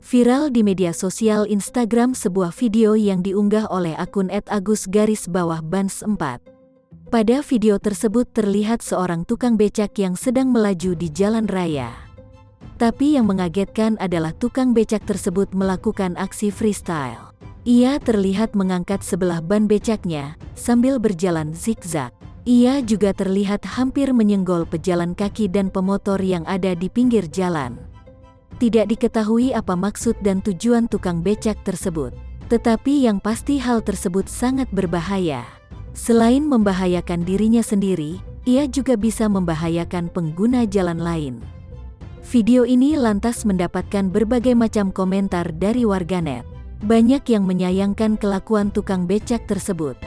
Viral di media sosial Instagram sebuah video yang diunggah oleh akun @agus_bans4. Pada video tersebut terlihat seorang tukang becak yang sedang melaju di jalan raya. Tapi yang mengagetkan adalah tukang becak tersebut melakukan aksi freestyle. Ia terlihat mengangkat sebelah ban becaknya sambil berjalan zigzag. Ia juga terlihat hampir menyenggol pejalan kaki dan pemotor yang ada di pinggir jalan. Tidak diketahui apa maksud dan tujuan tukang becak tersebut. Tetapi yang pasti hal tersebut sangat berbahaya. Selain membahayakan dirinya sendiri, ia juga bisa membahayakan pengguna jalan lain. Video ini lantas mendapatkan berbagai macam komentar dari warganet. Banyak yang menyayangkan kelakuan tukang becak tersebut.